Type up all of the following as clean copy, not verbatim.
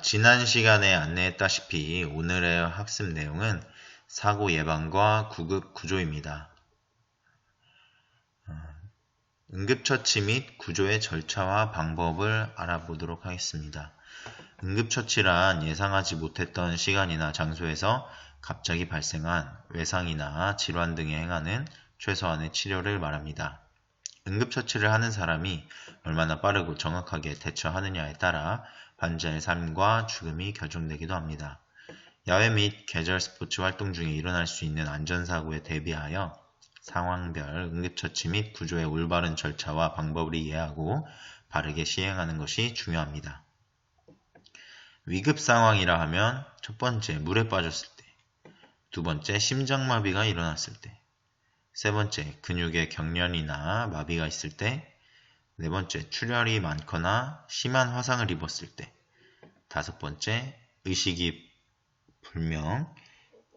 지난 시간에 안내했다시피 오늘의 학습 내용은 사고 예방과 구급 구조입니다. 응급처치 및 구조의 절차와 방법을 알아보도록 하겠습니다. 응급처치란 예상하지 못했던 시간이나 장소에서 갑자기 발생한 외상이나 질환 등에 행하는 최소한의 치료를 말합니다. 응급처치를 하는 사람이 얼마나 빠르고 정확하게 대처하느냐에 따라 환자의 삶과 죽음이 결정되기도 합니다. 야외 및 계절 스포츠 활동 중에 일어날 수 있는 안전사고에 대비하여 상황별 응급처치 및 구조의 올바른 절차와 방법을 이해하고 바르게 시행하는 것이 중요합니다. 위급 상황이라 하면 첫 번째, 물에 빠졌을 때, 두 번째, 심장마비가 일어났을 때, 세 번째, 근육에 경련이나 마비가 있을 때, 네 번째, 출혈이 많거나 심한 화상을 입었을 때, 다섯 번째, 의식이 불명,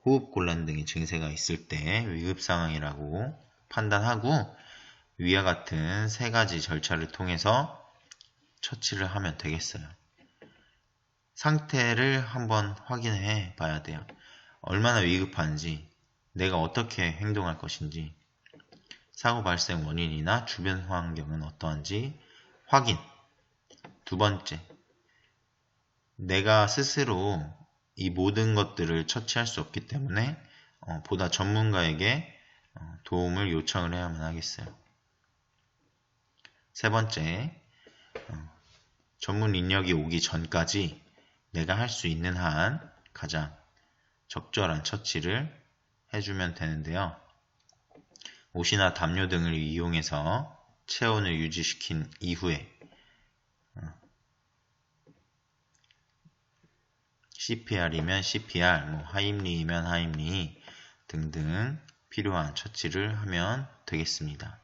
호흡곤란 등의 증세가 있을 때 위급 상황이라고 판단하고 위와 같은 세 가지 절차를 통해서 처치를 하면 되겠어요. 상태를 한번 확인해 봐야 돼요. 얼마나 위급한지, 내가 어떻게 행동할 것인지, 사고 발생 원인이나 주변 환경은 어떠한지 확인. 두 번째, 내가 스스로 이 모든 것들을 처치할 수 없기 때문에 보다 전문가에게 도움을 요청을 해야만 하겠어요. 세 번째, 전문 인력이 오기 전까지 내가 할 수 있는 한 가장 적절한 처치를 해주면 되는데요. 옷이나 담요 등을 이용해서 체온을 유지시킨 이후에 CPR이면 CPR, 하임리이면 하임리 등등 필요한 처치를 하면 되겠습니다.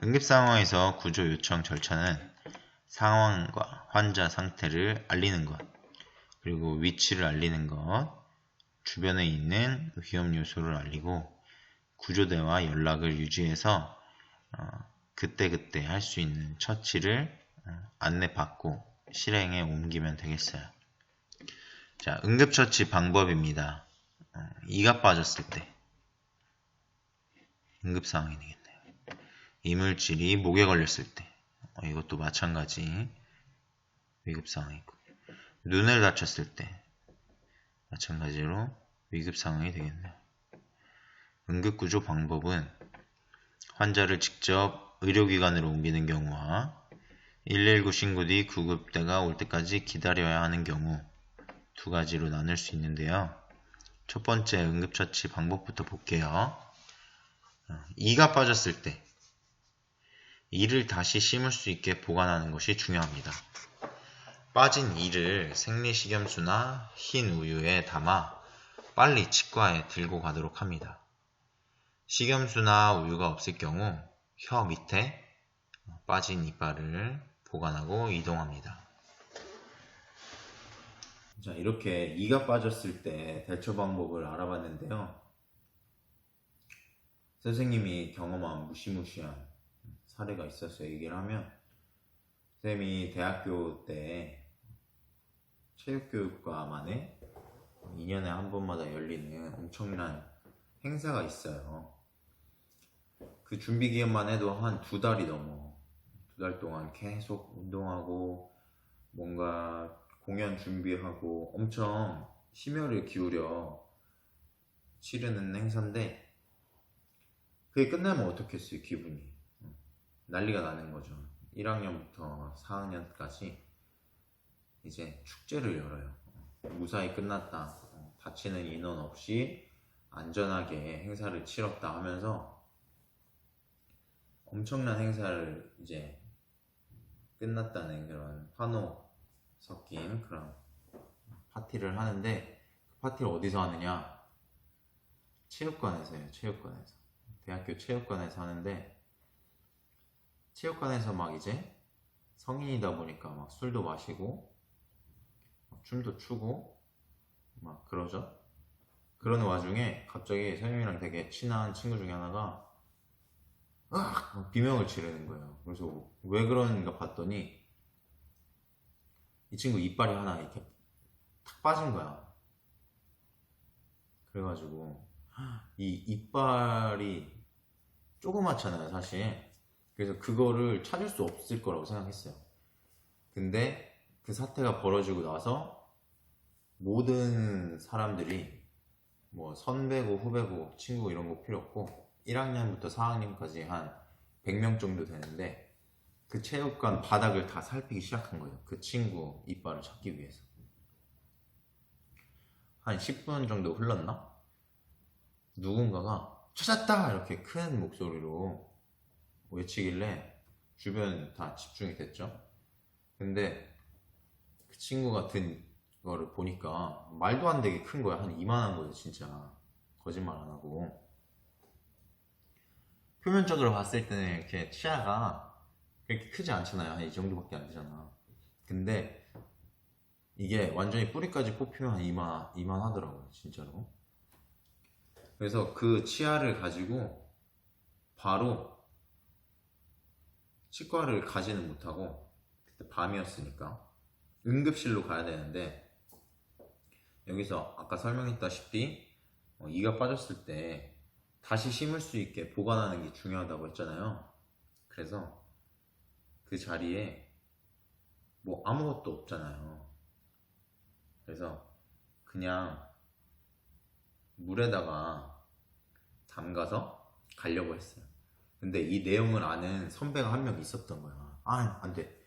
응급상황에서 구조 요청 절차는 상황과 환자 상태를 알리는 것, 그리고 위치를 알리는 것, 주변에 있는 위험 요소를 알리고 구조대와 연락을 유지해서 그때그때 할 수 있는 처치를 안내받고 실행에 옮기면 되겠어요. 자, 응급처치 방법입니다. 이가 빠졌을 때 응급상황이 되겠네요. 이물질이 목에 걸렸을 때 이것도 마찬가지 위급상황이고, 눈을 다쳤을 때 마찬가지로 위급상황이 되겠네요. 응급구조 방법은 환자를 직접 의료기관으로 옮기는 경우와 119 신고 뒤 구급대가 올 때까지 기다려야 하는 경우 두 가지로 나눌 수 있는데요. 첫 번째 응급처치 방법부터 볼게요. 이가 빠졌을 때 이를 다시 심을 수 있게 보관하는 것이 중요합니다. 빠진 이를 생리식염수나 흰 우유에 담아 빨리 치과에 들고 가도록 합니다. 식염수나 우유가 없을 경우 혀 밑에 빠진 이빨을 보관하고 이동합니다. 자, 이렇게 이가 빠졌을 때 대처 방법을 알아봤는데요. 선생님이 경험한 무시무시한 사례가 있어서 얘기를 하면, 선생님이 대학교 때 체육교육과만에 2년에 한 번마다 열리는 엄청난 행사가 있어요. 그 준비 기간만 해도 한 2달이 넘어. 2달 동안 계속 운동하고 뭔가 공연 준비하고 엄청 심혈을 기울여 치르는 행사인데, 그게 끝나면 어떻겠어요? 기분이 난리가 나는 거죠. 1학년부터 4학년까지 이제 축제를 열어요. 무사히 끝났다, 다치는 인원 없이 안전하게 행사를 치렀다 하면서 엄청난 행사를 이제 끝났다는 그런 환호 섞인 그런 파티를 하는데, 그 파티를 어디서 하느냐? 체육관에서 해요. 체육관에서. 대학교 체육관에서 하는데, 체육관에서 막 이제 성인이다 보니까 막 술도 마시고 막 춤도 추고 막 그러죠. 그러는 와중에 갑자기 선생님이랑 되게 친한 친구 중에 하나가 비명을 지르는 거예요. 그래서 왜 그러는가 봤더니 이 친구 이빨이 하나 이렇게 탁 빠진 거야. 그래가지고 이 이빨이 조그맣잖아요, 사실. 그래서 그거를 찾을 수 없을 거라고 생각했어요. 근데 그 사태가 벌어지고 나서 모든 사람들이 뭐 선배고 후배고 친구 이런 거 필요 없고 1학년부터 4학년까지 한 100명 정도 되는데 그 체육관 바닥을 다 살피기 시작한 거예요. 그 친구 이빨을 찾기 위해서. 한 10분 정도 흘렀나? 누군가가 찾았다! 이렇게 큰 목소리로 외치길래 주변 다 집중이 됐죠. 근데 그 친구가 든 거를 보니까 말도 안 되게 큰 거야. 한 이만한 거예요, 진짜. 거짓말 안 하고. 표면적으로 봤을 때는 이렇게 치아가 그렇게 크지 않잖아요. 한 이 정도밖에 안 되잖아. 근데 이게 완전히 뿌리까지 뽑히면 한 이만하더라고요, 진짜로. 그래서 그 치아를 가지고 바로 치과를 가지는 못하고 그때 밤이었으니까 응급실로 가야 되는데 여기서 아까 설명했다시피 이가 빠졌을 때 다시 심을 수 있게 보관하는 게 중요하다고 했잖아요. 그래서 그 자리에 뭐 아무것도 없잖아요. 그래서 그냥 물에다가 담가서 가려고 했어요. 근데 이 내용을 아는 선배가 한 명 있었던 거야. 아, 안 돼.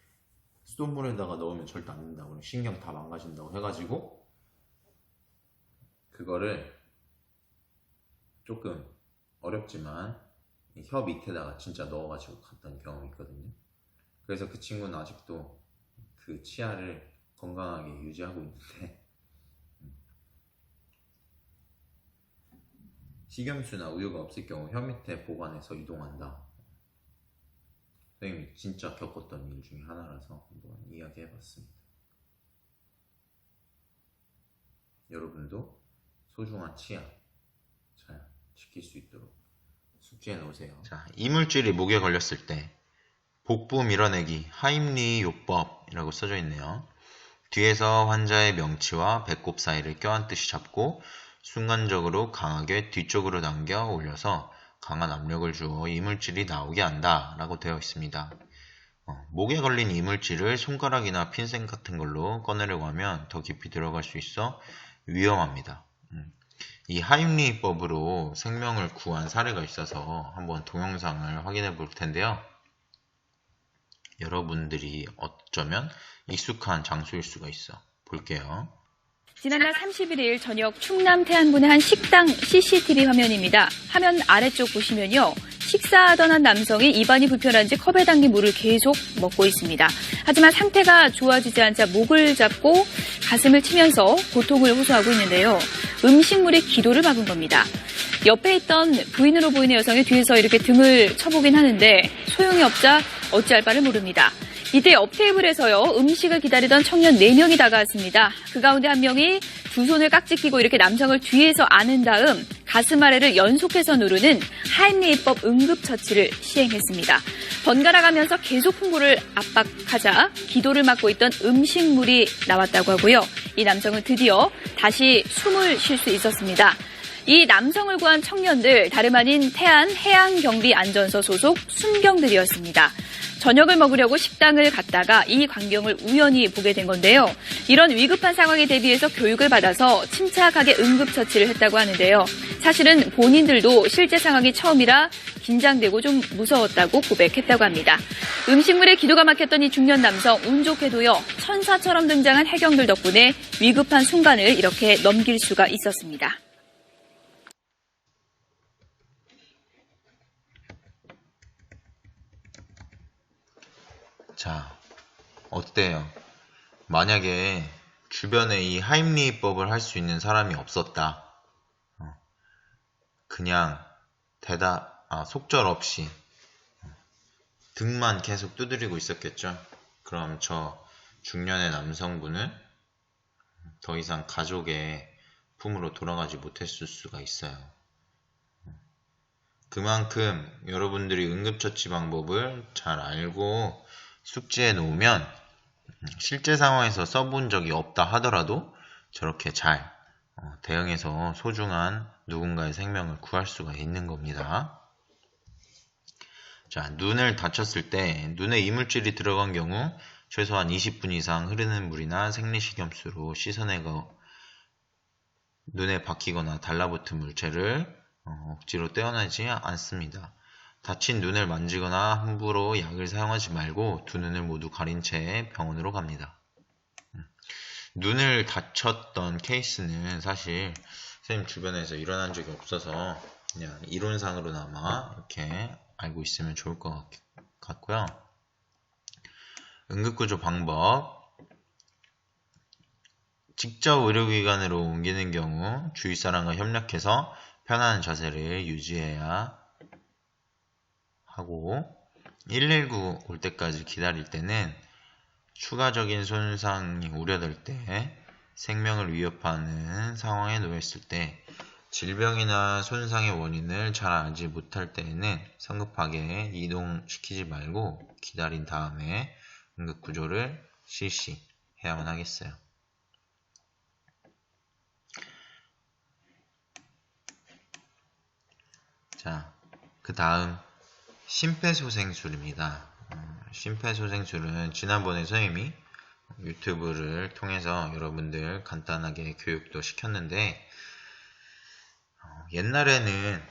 수돗물에다가 넣으면 절대 안 된다고. 신경 다 망가진다고 해가지고 그거를 조금 어렵지만 혀 밑에다가 진짜 넣어가지고 갔던 경험이 있거든요. 그래서 그 친구는 아직도 그 치아를 건강하게 유지하고 있는데 식염수나 우유가 없을 경우 혀 밑에 보관해서 이동한다. 선생님이 진짜 겪었던 일 중에 하나라서 한번 이야기해봤습니다. 여러분도 소중한 치아 잘 지킬 수 있도록 숙지해 놓으세요. 자, 이물질이 목에 걸렸을 때 복부 밀어내기 하임리 요법이라고 써져 있네요. 뒤에서 환자의 명치와 배꼽 사이를 껴안듯이 잡고 순간적으로 강하게 뒤쪽으로 당겨 올려서 강한 압력을 주어 이물질이 나오게 한다 라고 되어 있습니다. 목에 걸린 이물질을 손가락이나 핀셋 같은 걸로 꺼내려고 하면 더 깊이 들어갈 수 있어 위험합니다. 이 하임리법으로 생명을 구한 사례가 있어서 한번 동영상을 확인해 볼 텐데요. 여러분들이 어쩌면 익숙한 장소일 수가 있어. 볼게요. 지난달 31일 저녁 충남 태안군의 한 식당 CCTV 화면입니다. 화면 아래쪽 보시면요. 식사하던 한 남성이 입안이 불편한지 컵에 담긴 물을 계속 먹고 있습니다. 하지만 상태가 좋아지지 않자 목을 잡고 가슴을 치면서 고통을 호소하고 있는데요. 음식물이 기도를 막은 겁니다. 옆에 있던 부인으로 보이는 여성이 뒤에서 이렇게 등을 쳐보긴 하는데 소용이 없자 어찌할 바를 모릅니다. 이때 옆 테이블에서요, 음식을 기다리던 청년 4명이 다가왔습니다. 그 가운데 한 명이 두 손을 깍지 끼고 이렇게 남성을 뒤에서 안은 다음 가슴 아래를 연속해서 누르는 하임리히법 응급처치를 시행했습니다. 번갈아 가면서 계속 풍부를 압박하자 기도를 막고 있던 음식물이 나왔다고 하고요. 이 남성은 드디어 다시 숨을 쉴 수 있었습니다. 이 남성을 구한 청년들, 다름 아닌 태안 해양경비안전서 소속 순경들이었습니다. 저녁을 먹으려고 식당을 갔다가 이 광경을 우연히 보게 된 건데요. 이런 위급한 상황에 대비해서 교육을 받아서 침착하게 응급처치를 했다고 하는데요. 사실은 본인들도 실제 상황이 처음이라 긴장되고 좀 무서웠다고 고백했다고 합니다. 음식물에 기도가 막혔던 이 중년 남성, 운 좋게도요. 천사처럼 등장한 해경들 덕분에 위급한 순간을 이렇게 넘길 수가 있었습니다. 자, 어때요? 만약에 주변에 이 하임리히법을 할 수 있는 사람이 없었다. 그냥 속절없이 등만 계속 두드리고 있었겠죠. 그럼 저 중년의 남성분은 더 이상 가족의 품으로 돌아가지 못했을 수가 있어요. 그만큼 여러분들이 응급처치 방법을 잘 알고 숙지해 놓으면 실제 상황에서 써본 적이 없다 하더라도 저렇게 잘 대응해서 소중한 누군가의 생명을 구할 수가 있는 겁니다. 자, 눈을 다쳤을 때 눈에 이물질이 들어간 경우 최소한 20분 이상 흐르는 물이나 생리식염수로 씻어내고 눈에 박히거나 달라붙은 물체를 억지로 떼어내지 않습니다. 다친 눈을 만지거나 함부로 약을 사용하지 말고 두 눈을 모두 가린 채 병원으로 갑니다. 눈을 다쳤던 케이스는 사실 선생님 주변에서 일어난 적이 없어서 그냥 이론상으로나마 이렇게 알고 있으면 좋을 것 같고요. 응급구조 방법. 직접 의료기관으로 옮기는 경우 주위 사람과 협력해서 편안한 자세를 유지해야 하고 119 올 때까지 기다릴 때는 추가적인 손상이 우려될 때 생명을 위협하는 상황에 놓였을 때 질병이나 손상의 원인을 잘 알지 못할 때에는 성급하게 이동시키지 말고 기다린 다음에 응급구조를 실시해야만 하겠어요. 자, 그 다음 심폐소생술입니다. 심폐소생술은 지난번에 선생님이 유튜브를 통해서 여러분들 간단하게 교육도 시켰는데 옛날에는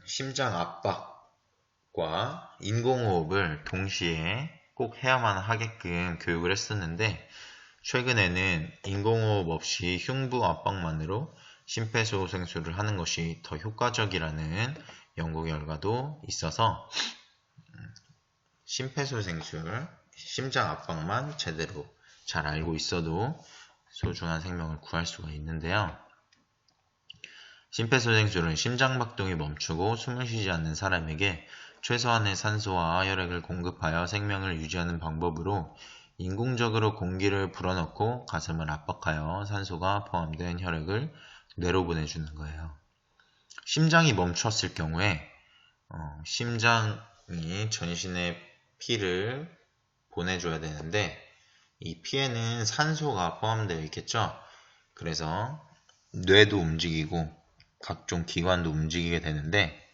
심장 압박과 인공호흡을 동시에 꼭 해야만 하게끔 교육을 했었는데 최근에는 인공호흡 없이 흉부 압박만으로 심폐소생술을 하는 것이 더 효과적이라는 연구 결과도 있어서 심폐소생술, 심장 압박만 제대로 잘 알고 있어도 소중한 생명을 구할 수가 있는데요. 심폐소생술은 심장박동이 멈추고 숨을 쉬지 않는 사람에게 최소한의 산소와 혈액을 공급하여 생명을 유지하는 방법으로 인공적으로 공기를 불어넣고 가슴을 압박하여 산소가 포함된 혈액을 뇌로 보내주는 거예요. 심장이 멈췄을 경우에 심장이 전신에 피를 보내줘야 되는데 이 피에는 산소가 포함되어 있겠죠. 그래서 뇌도 움직이고 각종 기관도 움직이게 되는데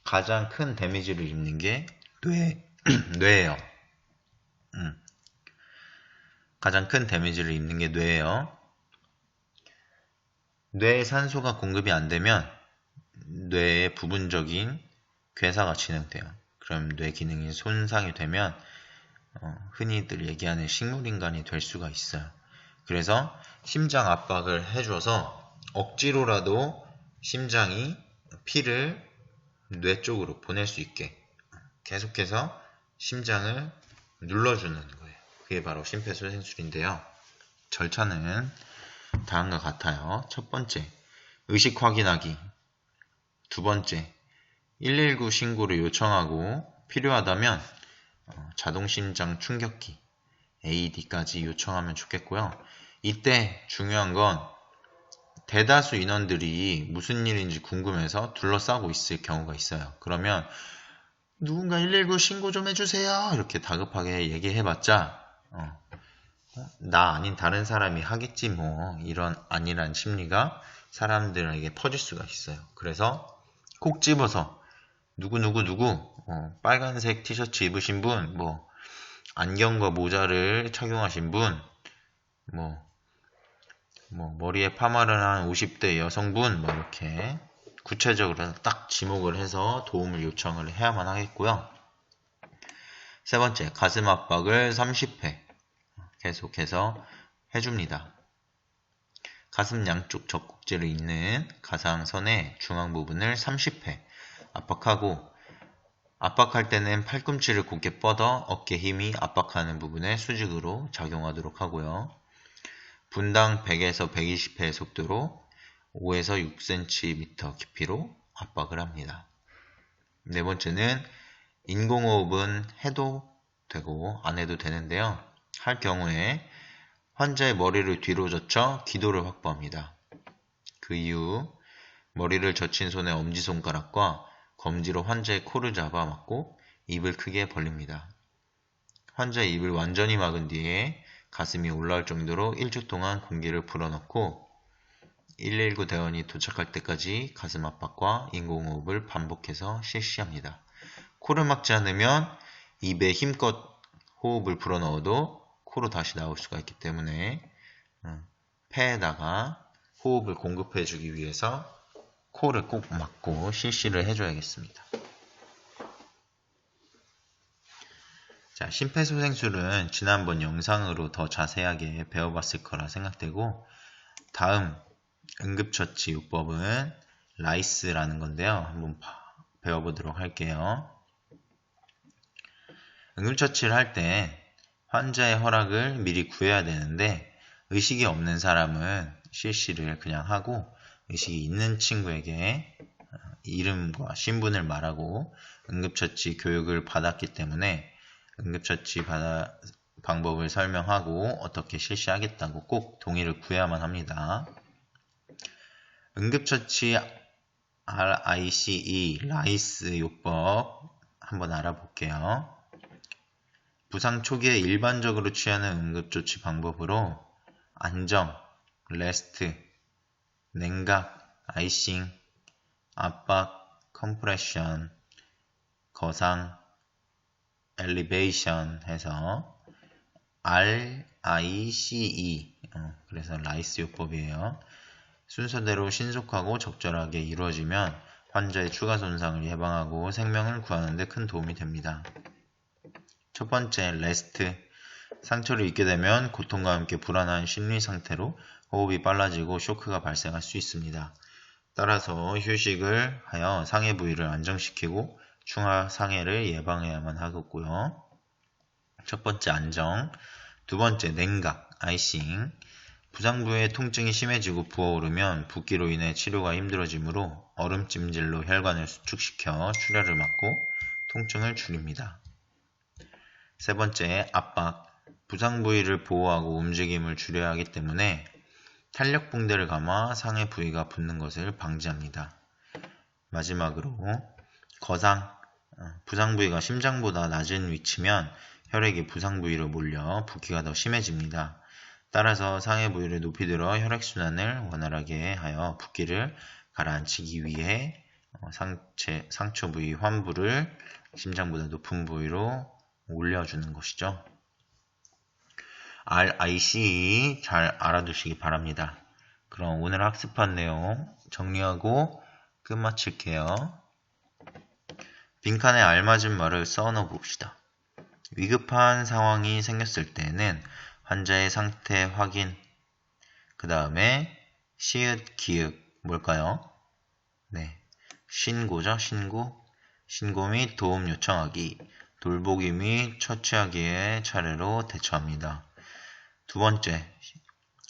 가장 큰 데미지를 입는 게 뇌예요. 가장 큰 데미지를 입는 게 뇌예요. 뇌에 산소가 공급이 안 되면 뇌의 부분적인 괴사가 진행돼요. 그럼 뇌 기능이 손상이 되면 흔히들 얘기하는 식물인간이 될 수가 있어요. 그래서 심장 압박을 해줘서 억지로라도 심장이 피를 뇌 쪽으로 보낼 수 있게 계속해서 심장을 눌러주는 거예요. 그게 바로 심폐소생술인데요. 절차는 다음과 같아요. 첫 번째, 의식 확인하기. 두 번째, 119 신고를 요청하고 필요하다면 자동심장 충격기 AED까지 요청하면 좋겠고요. 이때 중요한 건 대다수 인원들이 무슨 일인지 궁금해서 둘러싸고 있을 경우가 있어요. 그러면 누군가 119 신고 좀 해주세요 이렇게 다급하게 얘기해봤자 나 아닌 다른 사람이 하겠지 뭐 이런 안일한 심리가 사람들에게 퍼질 수가 있어요. 그래서 콕 집어서 누구 빨간색 티셔츠 입으신 분, 뭐 안경과 모자를 착용하신 분, 뭐 머리에 파마를 한 50대 여성분, 뭐 이렇게 구체적으로 딱 지목을 해서 도움을 요청을 해야만 하겠고요. 세 번째, 가슴 압박을 30회 계속해서 해줍니다. 가슴 양쪽 젖꼭지를 잇는 가상선의 중앙 부분을 30회 압박하고 압박할 때는 팔꿈치를 곧게 뻗어 어깨 힘이 압박하는 부분에 수직으로 작용하도록 하고요. 분당 100에서 120회의 속도로 5에서 6cm 깊이로 압박을 합니다. 네 번째는 인공호흡은 해도 되고 안 해도 되는데요. 할 경우에 환자의 머리를 뒤로 젖혀 기도를 확보합니다. 그 이후 머리를 젖힌 손의 엄지손가락과 검지로 환자의 코를 잡아 막고 입을 크게 벌립니다. 환자의 입을 완전히 막은 뒤에 가슴이 올라올 정도로 1초 동안 공기를 불어넣고 119 대원이 도착할 때까지 가슴 압박과 인공호흡을 반복해서 실시합니다. 코를 막지 않으면 입에 힘껏 호흡을 불어넣어도 코로 다시 나올 수가 있기 때문에 폐에다가 호흡을 공급해주기 위해서 코를 꼭 막고 실시를 해줘야겠습니다. 자, 심폐소생술은 지난번 영상으로 더 자세하게 배워봤을 거라 생각되고, 다음 응급처치 요법은 라이스라는 건데요. 한번 배워보도록 할게요. 응급처치를 할 때 환자의 허락을 미리 구해야 되는데, 의식이 없는 사람은 실시를 그냥 하고, 의식이 있는 친구에게 이름과 신분을 말하고 응급처치 교육을 받았기 때문에 응급처치 방법을 설명하고 어떻게 실시하겠다고 꼭 동의를 구해야만 합니다. 응급처치 RICE, 라이스 요법 한번 알아볼게요. 부상 초기에 일반적으로 취하는 응급조치 방법으로 안정, 레스트, 냉각, 아이싱, 압박, 컴프레션, 거상, 엘리베이션 해서 RICE, 그래서 라이스 요법이에요. 순서대로 신속하고 적절하게 이루어지면 환자의 추가 손상을 예방하고 생명을 구하는 데 큰 도움이 됩니다. 첫 번째, 레스트. 상처를 입게 되면 고통과 함께 불안한 심리 상태로 호흡이 빨라지고 쇼크가 발생할 수 있습니다. 따라서 휴식을 하여 상해 부위를 안정시키고 충화 상해를 예방해야만 하겠고요. 첫 번째, 안정. 두 번째, 냉각, 아이싱. 부상 부위의 통증이 심해지고 부어오르면 붓기로 인해 치료가 힘들어지므로 얼음찜질로 혈관을 수축시켜 출혈을 막고 통증을 줄입니다. 세 번째, 압박. 부상 부위를 보호하고 움직임을 줄여야 하기 때문에 탄력 붕대를 감아 상해 부위가 붓는 것을 방지합니다. 마지막으로 거상. 부상 부위가 심장보다 낮은 위치면 혈액이 부상 부위로 몰려 붓기가 더 심해집니다. 따라서 상해 부위를 높이 들어 혈액순환을 원활하게 하여 붓기를 가라앉히기 위해 상처 부위 환부를 심장보다 높은 부위로 올려주는 것이죠. RIC 잘 알아두시기 바랍니다. 그럼 오늘 학습한 내용 정리하고 끝마칠게요. 빈칸에 알맞은 말을 써넣어 봅시다. 위급한 상황이 생겼을 때는 환자의 상태 확인, 그 다음에 시읒, 기읒, 뭘까요? 네, 신고죠, 신고. 신고 및 도움 요청하기, 돌보기 및 처치하기의 차례로 대처합니다. 두 번째,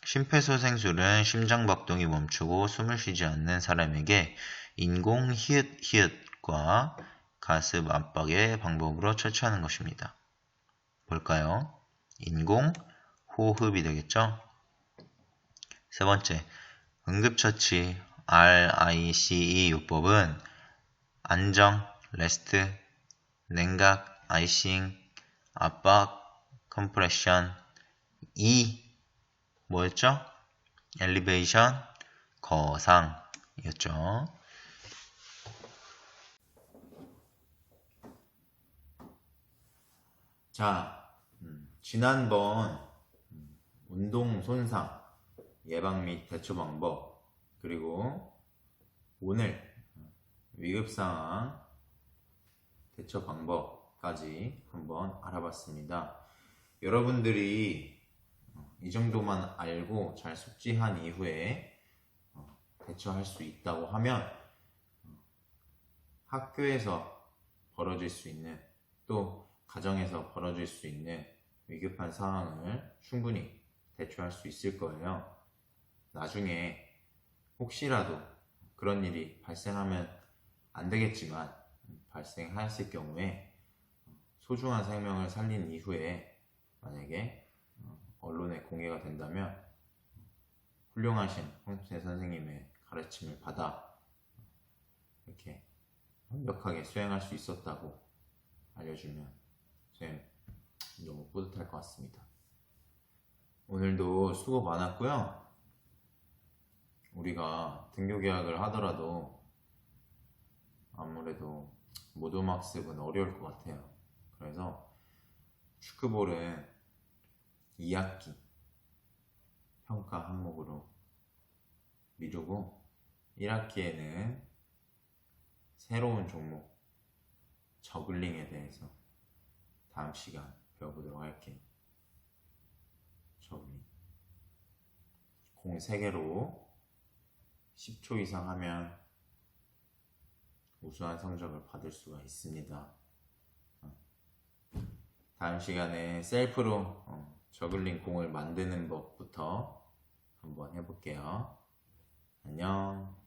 심폐소생술은 심장박동이 멈추고 숨을 쉬지 않는 사람에게 인공 히읗과 가슴 압박의 방법으로 처치하는 것입니다. 뭘까요? 인공 호흡이 되겠죠? 세 번째, 응급처치 RICE 요법은 안정, 레스트, 냉각, 아이싱, 압박, 컴프레션, 뭐였죠? 엘리베이션, 거상이었죠. 자, 지난번 운동 손상 예방 및 대처 방법, 그리고 오늘 위급상황 대처 방법까지 한번 알아봤습니다. 여러분들이 이 정도만 알고 잘 숙지한 이후에 대처할 수 있다고 하면 학교에서 벌어질 수 있는, 또 가정에서 벌어질 수 있는 위급한 상황을 충분히 대처할 수 있을 거예요. 나중에 혹시라도 그런 일이 발생하면 안 되겠지만 발생하였을 경우에 소중한 생명을 살린 이후에 만약에 언론에 공개가 된다면 훌륭하신 홍순태 선생님의 가르침을 받아 이렇게 완벽하게 수행할 수 있었다고 알려주면 선생님 너무 뿌듯할 것 같습니다. 오늘도 수고 많았고요. 우리가 등교 계약을 하더라도 아무래도 모둠학습은 어려울 것 같아요. 그래서 축구볼은 2학기 평가 항목으로 미루고 1학기에는 새로운 종목 저글링에 대해서 다음 시간 배워보도록 할게요. 저글링 공 3개로 10초 이상 하면 우수한 성적을 받을 수가 있습니다. 다음 시간에 셀프로 저글링 공을 만드는 법부터 한번 해볼게요. 안녕.